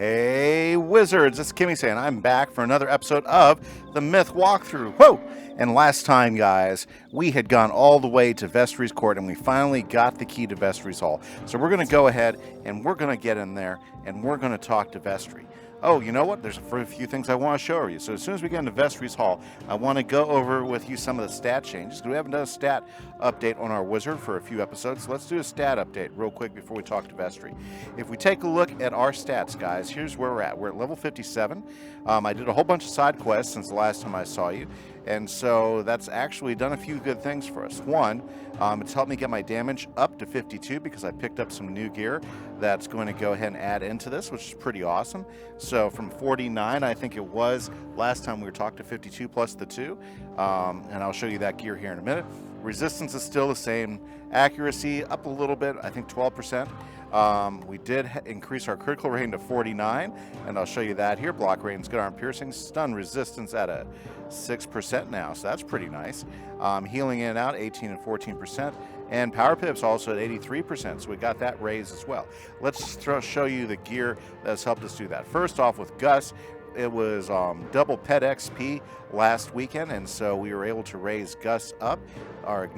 Hey Wizards, it's Kimise and I'm back for another episode of the Myth Walkthrough. Whoa! And last time, guys, we had gone all the way to Vestri's court and we finally got the key to Vestri's hall. So we're going to go ahead and we're going to get in there and we're going to talk to Vestri. Oh, you know what? There's a few things I want to show you. So as soon as we get into Vestri's hall, I want to go over with you some of the stat changes, because we haven't done a stat update on our wizard for a few episodes. So let's do a stat update real quick before we talk to Vestri. If we take a look at our stats, guys, here's where we're at. We're at level 57. I did a whole bunch of side quests since the last time I saw you, and so that's actually done a few good things for us. One, it's helped me get my damage up to 52 because I picked up some new gear that's going to go ahead and add into this, which is pretty awesome. So from 49, I think it was last time we were talking, to 52 plus the 2, and I'll show you that gear here in a minute. Resistance is still the same. Accuracy up a little bit, I think 12%. We did increase our critical rating to 49, and I'll show you that here. Block rating's good, arm piercing, stun resistance at a 6% now, so that's pretty nice. Healing in and out, 18 and 14%, and power pips also at 83%, so we got that raised as well. Let's show you the gear that's helped us do that. First off, with Gus, it was double pet XP last weekend, and so we were able to raise Gus up. Let's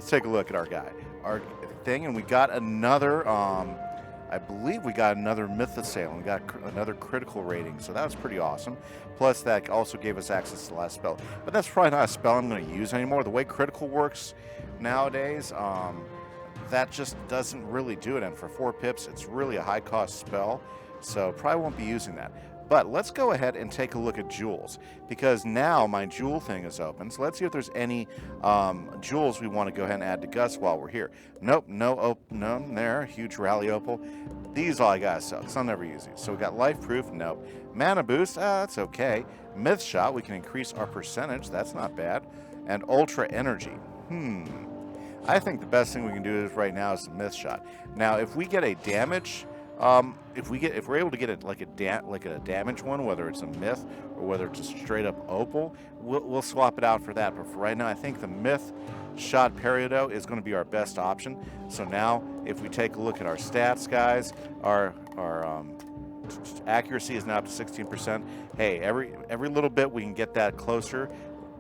take a look at our guy. Our thing, and we got another, I believe we got another myth assailant. We got another critical rating, so that was pretty awesome. Plus, that also gave us access to the last spell. But that's probably not a spell I'm going to use anymore. The way critical works nowadays, that just doesn't really do it. And for 4 pips, it's really a high-cost spell, so probably won't be using that. But let's go ahead and take a look at jewels, because now my jewel thing is open. So let's see if there's any jewels we want to go ahead and add to Gus while we're here. Nope, no there. Huge rally opal. These all I gotta sell, because I'll never use these. So we got life proof, nope. Mana boost, that's okay. Myth shot, we can increase our percentage, that's not bad. And ultra energy, I think the best thing we can do right now is the myth shot. Now, if we get a damage, if we're able to get it like a damage one, whether it's a myth or whether it's a straight up opal, we'll swap it out for that. But for right now, I think the myth shot periodo is going to be our best option. So now, if we take a look at our stats, guys, our accuracy is now up to 16%. Hey, every little bit we can get that closer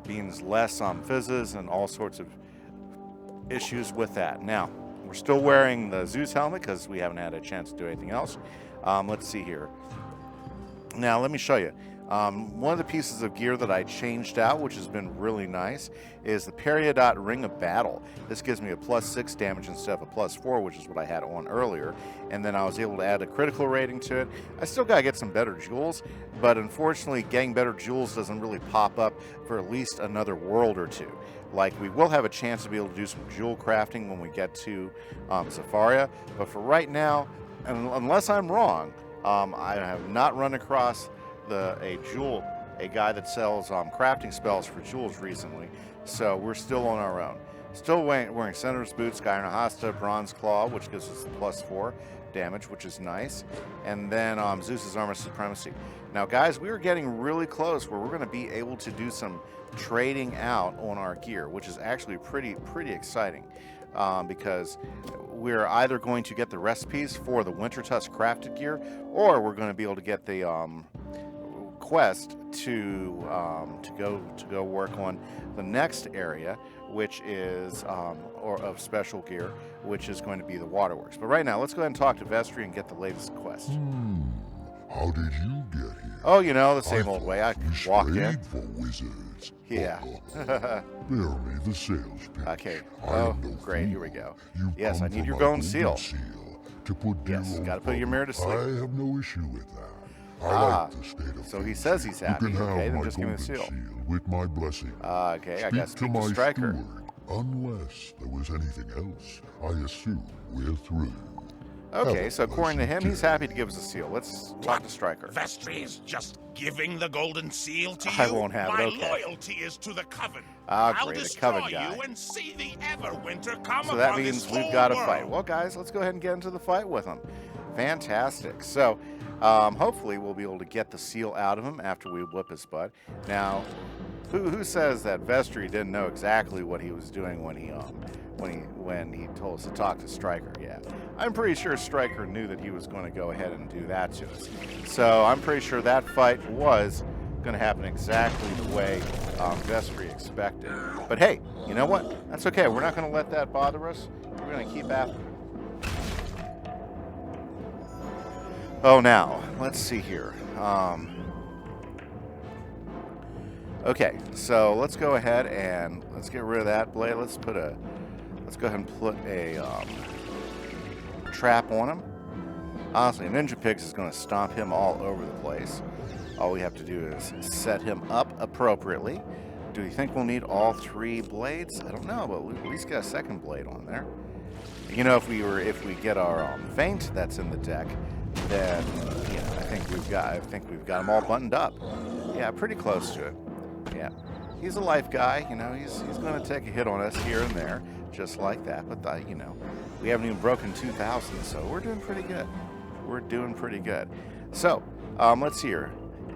means less fizzes and all sorts of issues with that. Now, we're still wearing the Zeus helmet because we haven't had a chance to do anything else. Let's see here. Now, let me show you. One of the pieces of gear that I changed out, which has been really nice, is the Periodot Ring of Battle. This gives me a +6 damage instead of a +4, which is what I had on earlier. And then I was able to add a critical rating to it. I still got to get some better jewels, but unfortunately, getting better jewels doesn't really pop up for at least another world or two. Like, we will have a chance to be able to do some jewel crafting when we get to Zafaria, but for right now, unless I'm wrong, I have not run across a guy that sells crafting spells for jewels recently, so we're still on our own. Still wearing Senator's Boots, Skyrim Hasta, Bronze Claw, which gives us +4 damage, which is nice, and then Zeus's Armor Supremacy. Now, guys, we are getting really close where we're going to be able to do some trading out on our gear, which is actually pretty exciting, because we're either going to get the recipes for the Winter Tusk crafted gear, or we're going to be able to get the quest to go work on the next area, which is of special gear, which is going to be the waterworks. But right now, let's go ahead and talk to Vestri and get the latest quest. How did you get here? Oh, you know, the same old way. I walked in. For wizards. Yeah. Bear me the sales pitch. Okay. Oh, great. Here we go. You yes, I need your golden seal. To put yes, got to put your mirror to sleep. I have no issue with that. I like the state of so he says he's happy. You can okay, have then my just give me the golden seal. With my blessing. Okay, I got to speak to Striker. Steward. Unless there was anything else, I assume we're through. Okay, so according to him, he's happy to give us a seal. Let's talk to Striker. Vestri is just giving the golden seal to you? I won't have it, okay. My loyalty is to the Coven. I'll great, destroy the Coven guy. You and see the Everwinter come so that upon means this we've whole got to world. fight. Well, guys, let's go ahead and get into the fight with him. Fantastic. So, hopefully we'll be able to get the seal out of him after we whip his butt. Now, who says that Vestri didn't know exactly what he was doing when when he told us to talk to Stryker. Yeah, I'm pretty sure Stryker knew that he was going to go ahead and do that to us. So I'm pretty sure that fight was going to happen exactly the way Vestri expected. But hey, you know what? That's okay. We're not going to let that bother us. We're going to keep after. Oh, now let's see here. Okay, so let's go ahead and let's get rid of that blade. Let's go ahead and put a trap on him. Honestly, Ninja Pigs is going to stomp him all over the place. All we have to do is set him up appropriately. Do you think we'll need all 3 blades? I don't know, but we at least got a second blade on there. You know, if we get our feint that's in the deck, then you know, I think we've got them all buttoned up. Yeah, pretty close to it. Yeah, he's a life guy. You know, he's going to take a hit on us here and there, just like that. But you know, we haven't even broken 2,000, so we're doing pretty good. We're doing pretty good. So let's see here.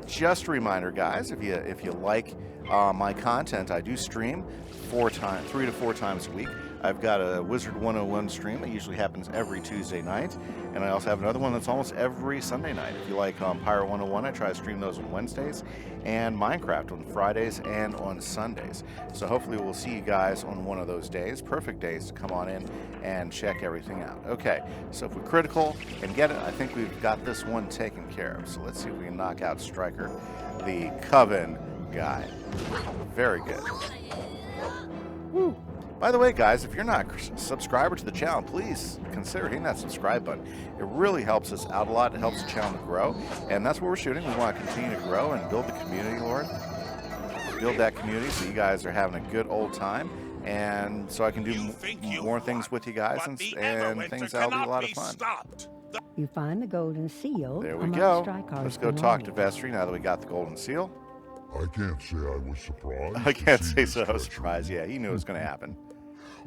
Just a reminder, guys, if you like my content, I do stream 3 to 4 times a week. I've got a Wizard101 stream that usually happens every Tuesday night, and I also have another one that's almost every Sunday night. If you like Pirate 101, I try to stream those on Wednesdays, and Minecraft on Fridays and on Sundays. So hopefully we'll see you guys on one of those days. Perfect days to come on in and check everything out. Okay, so if we're critical and get it, I think we've got this one taken care of. So let's see if we can knock out Stryker, the Coven guy. Very good. Woo. By the way, guys, if you're not a subscriber to the channel, please consider hitting that subscribe button. It really helps us out a lot. It helps the channel to grow, and that's what we're shooting. We want to continue to grow and build the community, Lord. Build that community so you guys are having a good old time, and so I can do more things with you guys, and things that'll be a lot of fun. You find the golden seal. There we go. Let's go talk to Vestri now that we got the golden seal. I can't say I was surprised. I can't say so. I was surprised. Yeah, he knew it was going to happen.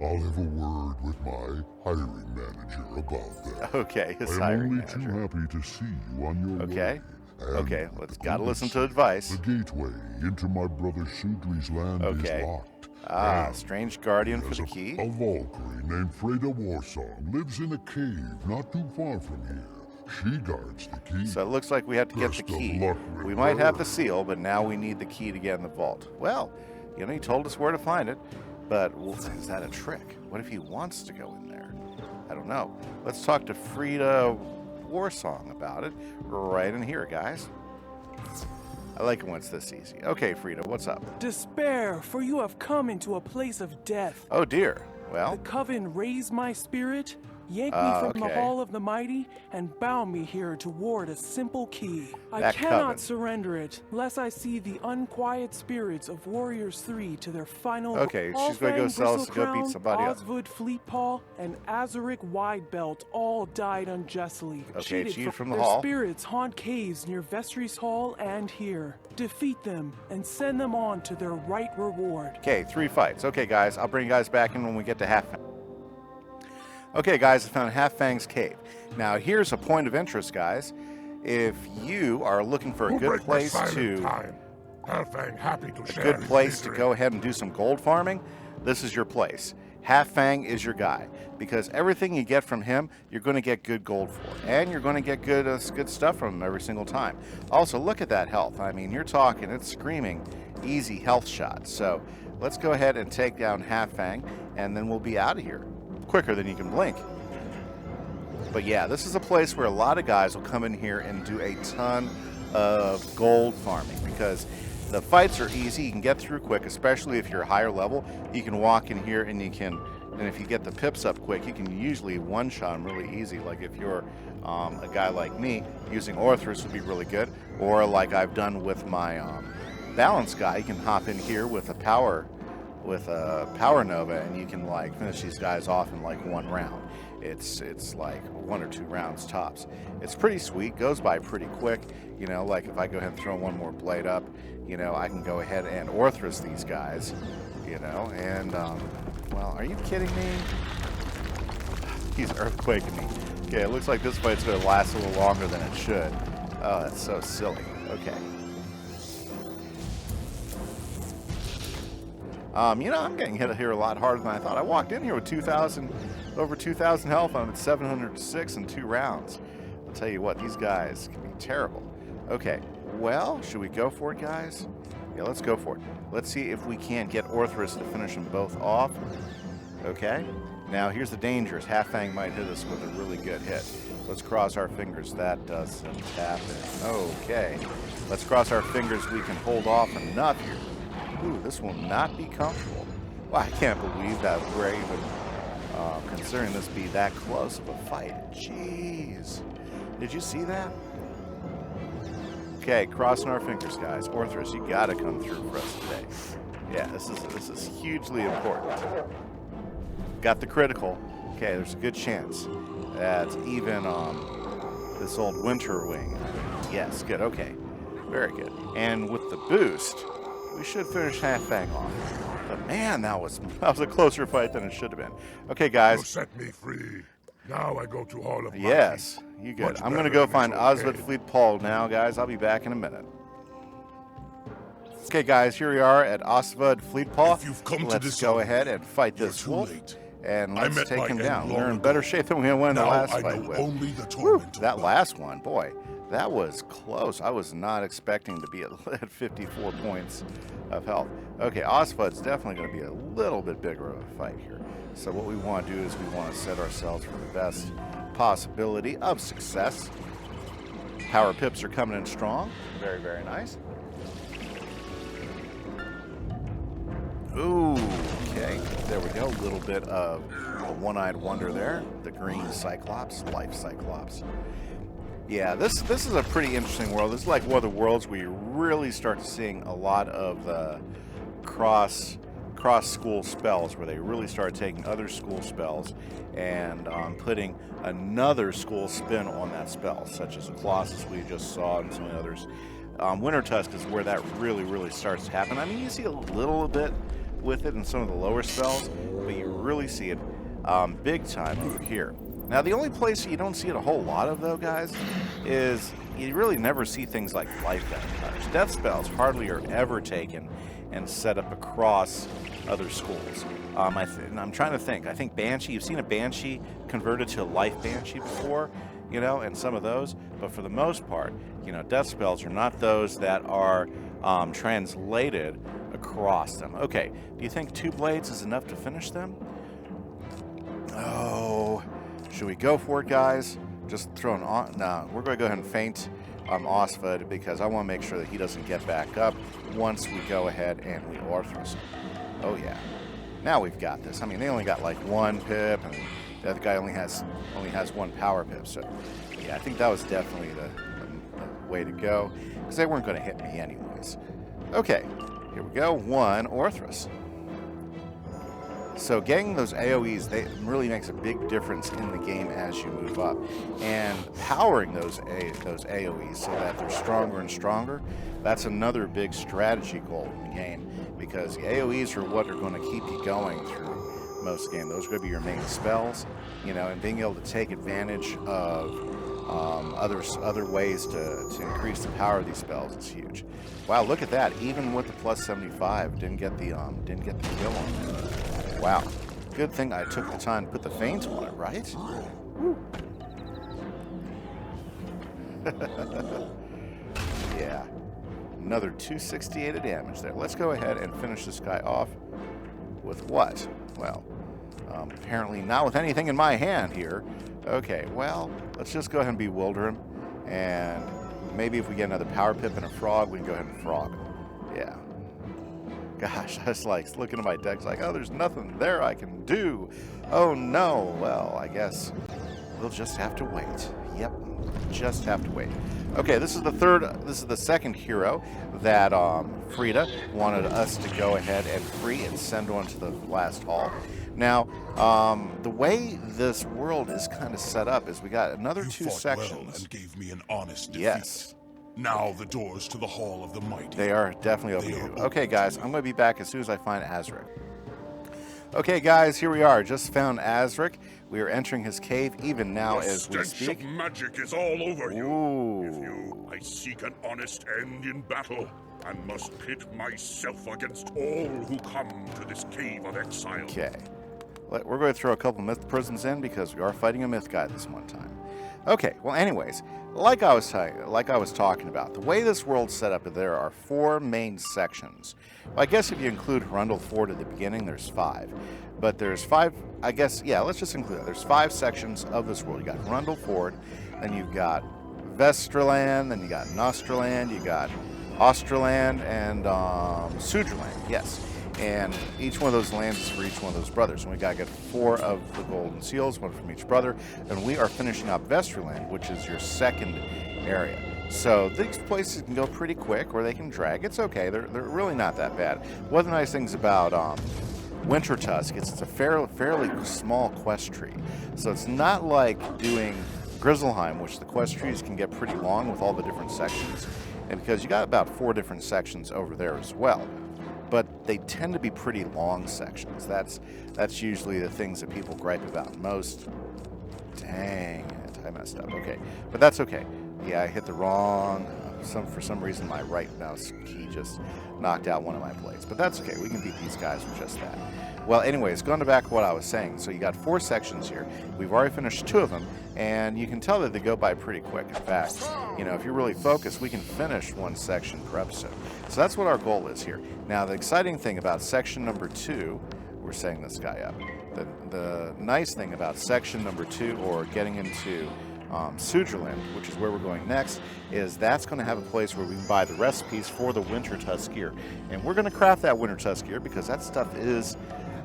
I'll have a word with my hiring manager about that. Okay, his I am hiring only manager. too happy to see you on your way. Okay, gotta listen to advice. The gateway into my brother Sudriland is locked. Ah, strange guardian for the key. A Valkyrie named Freda Warsong lives in a cave not too far from here. She guards the key. So it looks like we have to get the key. We might have the seal, but now we need the key to get in the vault. Well, you know, he told us where to find it, but is that a trick? What if he wants to go in there? I don't know. Let's talk to Freda Warsong about it right in here, guys. I like it when it's this easy. Okay, Freda, what's up? Despair, for you have come into a place of death. Oh dear. Well, the coven raised my spirit, yanked me from the hall of the mighty, and bound me here toward a simple key. I cannot surrender it, lest I see the unquiet spirits of Warriors 3 to their final. Okay, she's going to go sell us to go beat somebody up. Oswood Fleetpaw and Azuric Widebelt all died unjustly. Okay, cheated from the their hall. Spirits haunt caves near Vestri's hall and here. Defeat them and send them on to their right reward. Okay, 3 fights. Okay, guys, I'll bring you guys back in when we get to half. Okay, guys, I found Half Fang's cave. Now, here's a point of interest, guys. If you are looking for a good place to go ahead and do some gold farming, this is your place. Half Fang is your guy, because everything you get from him, you're going to get good gold for, and you're going to get good stuff from him every single time. Also, look at that health. I mean, you're talking, it's screaming easy health shots. So let's go ahead and take down Half Fang, and then we'll be out of here quicker than you can blink. But yeah, this is a place where a lot of guys will come in here and do a ton of gold farming, because the fights are easy. You can get through quick, especially if you're higher level. You can walk in here and if you get the pips up quick, you can usually one-shot them really easy. Like if you're a guy like me, using Orthrus would be really good. Or like I've done with my balance guy, you can hop in here with a power Nova, and you can like finish these guys off in like 1 round. It's like 1 or 2 rounds tops. It's pretty sweet, goes by pretty quick. You know, like if I go ahead and throw 1 more blade up, you know, I can go ahead and Orthrus these guys, you know, and well, are you kidding me? He's earthquaking me. Okay, it looks like this fight's gonna last a little longer than it should. Oh, that's so silly. Okay. You know, I'm getting hit here a lot harder than I thought. I walked in here with over 2,000 health. I'm at 706 in 2 rounds. I'll tell you what, these guys can be terrible. Okay, well, should we go for it, guys? Yeah, let's go for it. Let's see if we can't get Orthrus to finish them both off. Okay, now here's the dangers. Half Fang might hit us with a really good hit. Let's cross our fingers that doesn't happen. Okay, let's cross our fingers we can hold off enough here. Ooh, this will not be comfortable. Well, I can't believe that we're even considering this be that close of a fight. Jeez. Did you see that? Okay, crossing our fingers, guys. Orthrus, you gotta come through for us today. Yeah, this is hugely important. Got the critical. Okay, there's a good chance that even this old winter wing. Yes, good. Okay, very good. And with the boost, we should finish Half Fang off. But man, that was a closer fight than it should have been. Okay, You guys. set me free. Now I go to Hall of Mighty. Yes, you good. Much I'm gonna better go than find it's Oswald okay. Fleet Paul now, guys. I'll be back in a minute. Okay, guys, here we are at Oswald Fleet Paul. If you've come to Let's this go hour, ahead and fight you're this too wolf. late. And I let's met take my him end down. long We're in ago. better shape than we went in the Now last I fight know with. only the Whew, torment. that last one, boy, that was close. I was not expecting to be at 54 points of health. Okay, Osvud's definitely going to be a little bit bigger of a fight here. So what we want to do is we want to set ourselves for the best possibility of success. Power pips are coming in strong. Very, very nice. Ooh, okay. There we go. A little bit of a one-eyed wonder there. The green Cyclops, Life Cyclops. Yeah, this is a pretty interesting world. This is like one of the worlds where you really start seeing a lot of the cross school spells, where they really start taking other school spells and putting another school spin on that spell, such as the Colossus we just saw and some of the others. Winter Tusk is where that really starts to happen. I mean, you see a little bit with it in some of the lower spells, but you really see it big time over here. Now, the only place you don't see it a whole lot of, though, guys, is you really never see things like Life Touch. Death spells hardly are ever taken and set up across other schools. I'm trying to think. I think Banshee, you've seen a Banshee converted to a Life Banshee before, you know, and some of those, but for the most part, you know, death spells are not those that are translated across them. Okay, do you think 2 blades is enough to finish them? Oh, should we go for it, guys? Just throwing on. No, we're going to go ahead and feint Osvud because I want to make sure that he doesn't get back up once we go ahead and we Orthrus him. Oh yeah, now we've got this. I mean, they only got like 1 pip, and the other guy only has 1 power pip. So yeah, I think that was definitely the way to go because they weren't going to hit me anyways. Okay, here we go. 1 Orthrus. So getting those AoEs, they really makes a big difference in the game as you move up. And powering those AoEs so that they're stronger and stronger, that's another big strategy goal in the game. Because the AoEs are what are going to keep you going through most of the game. Those are going to be your main spells, you know, and being able to take advantage of other ways to increase the power of these spells is huge. Wow, look at that! Even with the plus 75, didn't get the kill on it. Wow, good thing I took the time to put the feint on it, right? Yeah, another 268 of damage there. Let's go ahead and finish this guy off with what? Well, apparently not with anything in my hand here. Okay, well, let's just go ahead and bewilder him, and maybe if we get another power pip and a frog, we can go ahead and frog him. Yeah. Gosh, I was like looking at my deck, like, oh, there's nothing there I can do. Oh no. Well, I guess we'll just have to wait. Yep, just have to wait. Okay, this is the second hero that Frida wanted us to go ahead and free and send on to the last hall. Now, the way this world is kind of set up is we got another You 2 fought sections. well and gave me an honest defeat. Yes. Now the doors to the Hall of the Mighty. They are definitely They open are to you. Okay, open guys, to I'm going to be back as soon as I find Azric. Okay, guys, here we are. Just found Azric. We are entering his cave even now The as we stench speak. of magic is all over you. Ooh. I seek an honest end in battle, and must pit myself against all who come to this cave of exile. Okay. We're going to throw a couple myth prisms in because we are fighting a myth guy this one time. Okay, well anyways, like I was talking about, the way this world's set up, there are 4 main sections. Well, I guess if you include Rundle Ford at the beginning, there's 5. But there's 5, I guess, yeah, let's just include it. There's 5 sections of this world. You got Rundle Ford, then you've got Vestriland, then you got Nostraland, you got Australand, and Sudriland, yes. And each one of those lands is for each one of those brothers. And we got to get 4 of the golden seals, 1 from each brother. And we are finishing up Vestriland, which is your second area. So these places can go pretty quick, or they can drag. It's okay. They're really not that bad. One of the nice things about Winter Tusk is it's a fairly small quest tree. So it's not like doing Grizzleheim, which the quest trees can get pretty long with all the different sections. And because you got about 4 different sections over there as well. But they tend to be pretty long sections. That's usually the things that people gripe about most. Dang it, I messed up. Okay, but that's okay. Yeah, I hit the wrong. For some reason, my right mouse key just knocked out one of my blades. But that's okay. We can beat these guys with just that. Well, anyways, going back to what I was saying. So you got 4 sections here. We've already finished 2 of them, and you can tell that they go by pretty quick. In fact, you know, if you're really focused, we can finish 1 section per episode. So that's what our goal is here. Now, the exciting thing about section number 2, we're setting this guy up. The nice thing about section number 2, or getting into Sudriland, which is where we're going next, is that's going to have a place where we can buy the recipes for the Winter Tusk gear. And we're going to craft that Winter Tusk gear because that stuff is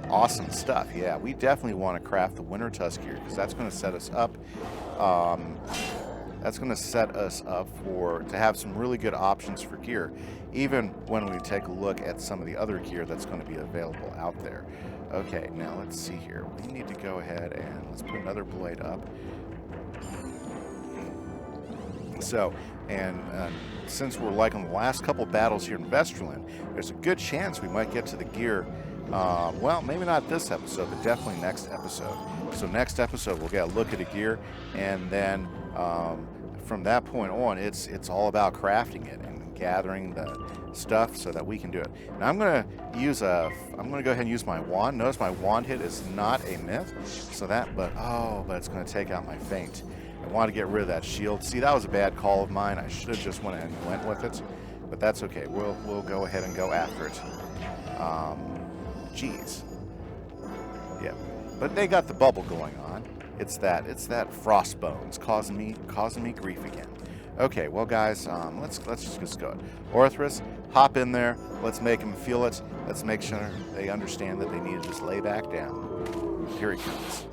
awesome stuff. Yeah, we definitely want to craft the Winter Tusk gear because that's going to set us up. That's going to set us up to have some really good options for gear, even when we take a look at some of the other gear that's going to be available out there. Okay, now let's see here. We need to go ahead and let's put another blade up. So, and since we're like on the last couple battles here in Vestriland, there's a good chance we might get to the gear. Well, maybe not this episode, but definitely next episode. So next episode, we'll get a look at a gear, and then from that point on, it's all about crafting it and gathering the stuff so that we can do it. Now I'm gonna go ahead and use my wand. Notice my wand hit is not a myth, so but it's gonna take out my feint. I want to get rid of that shield. See, that was a bad call of mine. I should have just went with it, but that's okay. We'll go ahead and go after it. Geez. Yeah, but they got the bubble going on. It's that frostbones causing me grief again. Okay, well guys, let's just go. Orthrus, hop in there. Let's make them feel it. Let's make sure they understand that they need to just lay back down. Here he comes.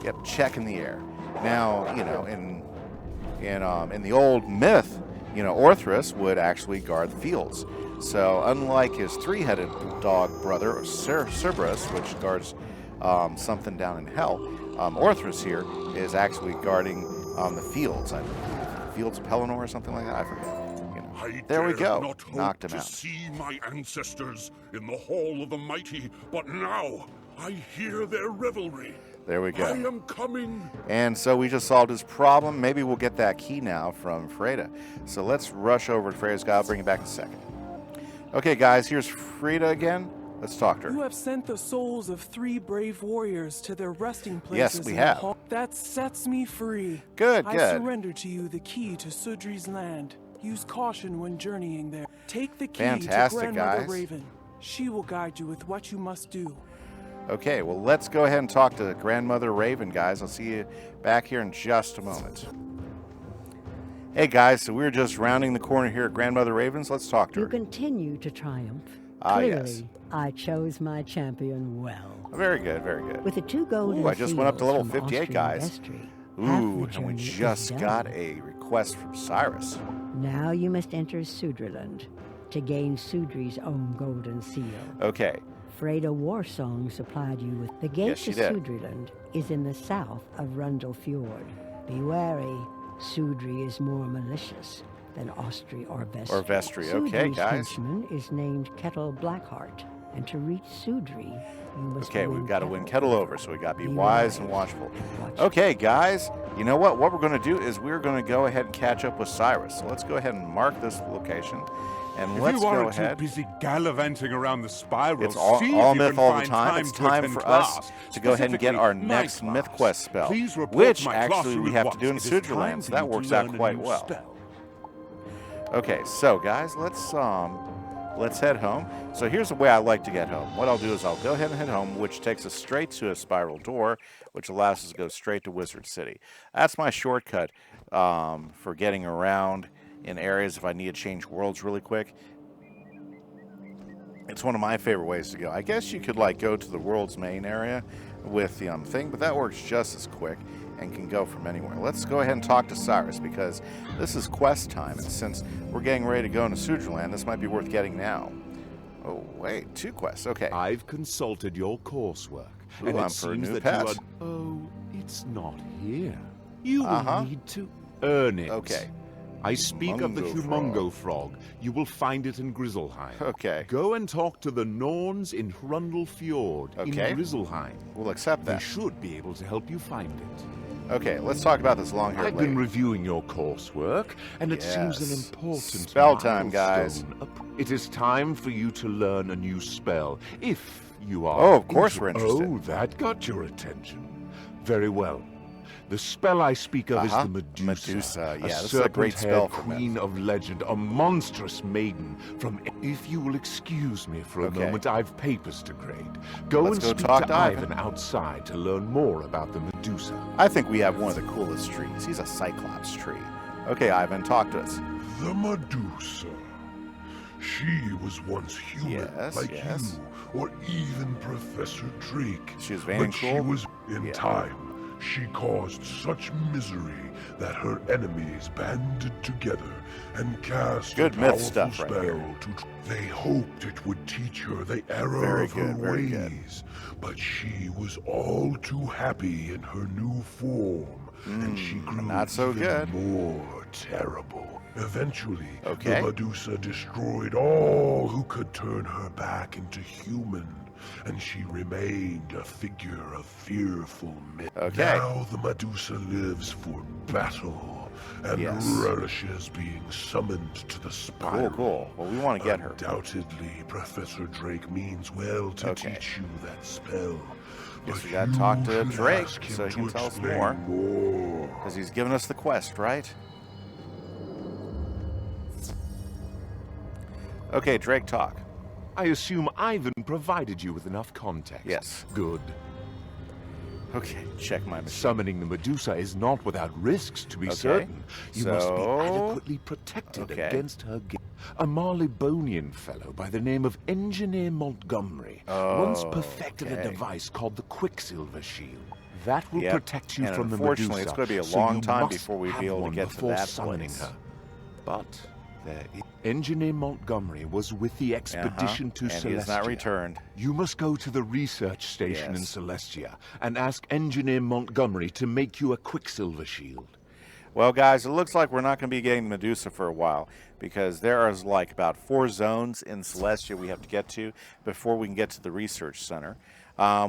Yep, check in the air. Now, you know, in the old myth, you know, Orthrus would actually guard the fields. So unlike his 3-headed dog brother, Cerberus, which guards something down in hell, Orthrus here is actually guarding the fields. I believe. Fields of Pelennor or something like that. I forget. You know. There we go. Knocked him out. To see my ancestors in the Hall of the Mighty, but now I hear their revelry. There we go. I am coming. And so we just solved his problem. Maybe we'll get that key now from Freda. So let's rush over to Freda's guy. I'll bring you back in a second. Okay, guys, here's Freda again. Let's talk to her. You have sent the souls of 3 brave warriors to their resting places. Yes, we have. That sets me free. Good. I surrender to you the key to Sudriland. Use caution when journeying there. Take the key to Grandmother Raven. She will guide you with what you must do. Okay, well, let's go ahead and talk to Grandmother Raven, guys. I'll see you back here in just a moment. Hey, guys, so we're just rounding the corner here at Grandmother Raven's. Let's talk to her. You continue to triumph. Clearly, yes. I chose my champion well. Very good, very good. With the 2 golden I just went up to level 58, Austrian guys. Vestri, And we just got a request from Cyrus. Now you must enter Sudriland to gain Sudri's own golden seal. Okay. Freda Warsong supplied you with the gate to Sudriland is in the south of Rundle Fjord. Be wary, Sudri is more malicious than Austri or Vestri. Okay, Sudri's guys. henchman is named Kettle Blackheart. And to reach Sudri, you must Okay, we've got to win Kettle over, so we got to be Be wise and wise watchful. and watchful. Okay, guys, you know what? What we're going to do is we're going to go ahead and catch up with Cyrus. So let's go ahead and mark this location, and If let's you go aren't ahead. too busy gallivanting around the spiral, It's all see if you myth can all the find time. It's to time attend for class. us to go ahead and get our Specifically, my next myth class. quest spell, Please report which my actually classroom we at have to do in once. It is time Sudriland, so for that you to works out learn a quite new well. spell. Okay, so guys, let's head home. So here's the way I like to get home. What I'll do is I'll go ahead and head home, which takes us straight to a spiral door, which allows us to go straight to Wizard City. That's my shortcut for getting around in areas if I need to change worlds really quick. It's one of my favorite ways to go. I guess you could like go to the world's main area with the thing, but that works just as quick and can go from anywhere. Let's go ahead and talk to Cyrus because this is quest time, and since we're getting ready to go into Sudriland, this might be worth getting now. Oh, wait, 2 quests, okay. I've consulted your coursework, Ooh, and I'm it for a seems new that pet. you are... Oh, it's not here. You will need to earn it. Okay. I speak of the Humongo Humongo frog. You will find it in Grizzleheim. Okay. Go and talk to the Norns in Hrundel Fjord Okay. in Grizzleheim. We'll accept They that. should be able to help you find it. Okay, let's talk about this long-haired I've lady. been reviewing your coursework, and it seems an Yes. important Spell time, guys. milestone. It is time for you to learn a new spell, if you are... Oh, of course we're interested. Oh, that got your attention. Very well. The spell I speak of is the Medusa. Medusa, yeah, a this is a great spell serpent-haired for queen of legend, a monstrous maiden from... If you will excuse me for a Okay. moment, I've papers to grade. Go Let's and go speak talk to to Ivan. outside to learn more about the Medusa. I think we have one of the coolest trees. He's a Cyclops tree. Okay, Ivan, talk to us. The Medusa. She was once human, Yes, like yes. you, or even Professor Drake. She was vain but and she cruel? was in Yeah. time. She caused such misery that her enemies banded together and cast Good a myth powerful stuff right spell here. They hoped it would teach her the error Very of her good, very good. ways, but she was all too happy in her new form, and she grew not so even good. more terrible. Eventually, Okay. the Medusa destroyed all who could turn her back into human, and she remained a figure of fearful myth. Okay. Now the Medusa lives for battle and Yes. relishes being summoned to the spiral. Cool. Well, we want to get her. Undoubtedly, Professor Drake means well to Okay. teach you that spell. Guess But we gotta you talk to should Drake ask him so he to can tell us explain more. more. Because he's given us the quest, right? Okay, Drake, talk. I assume Ivan provided you with enough context. Yes. Good. Okay, check my machine. Summoning the Medusa is not without risks, to be Okay, certain. You must be so- adequately protected Okay. against her. A Marleybonian fellow by the name of Engineer Montgomery once perfected a okay. device called the Quicksilver Shield. That will Yep, protect you and from the unfortunately, Medusa. it's gonna be a so long you time must before we have be able to one get to before that summoning place. her. But Engineer Montgomery was with the expedition to and Celestia. he has not returned. You must go to the research station in Yes. Celestia and ask Engineer Montgomery to make you a Quicksilver Shield. Well, guys, it looks like we're not going to be getting Medusa for a while because there is like about 4 zones in Celestia we have to get to before we can get to the research center.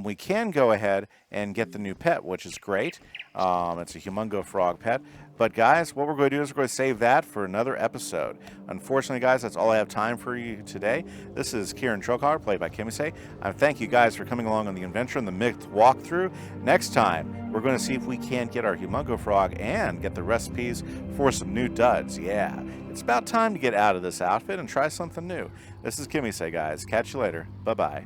We can go ahead and get the new pet, which is great. It's a Humongo frog pet. But, guys, what we're going to do is we're going to save that for another episode. Unfortunately, guys, that's all I have time for you today. This is Kieran Trokar, played by Kimise. Thank you, guys, for coming along on the adventure and the myth walkthrough. Next time, we're going to see if we can't get our Humongo frog and get the recipes for some new duds. Yeah, it's about time to get out of this outfit and try something new. This is Kimise, guys. Catch you later. Bye-bye.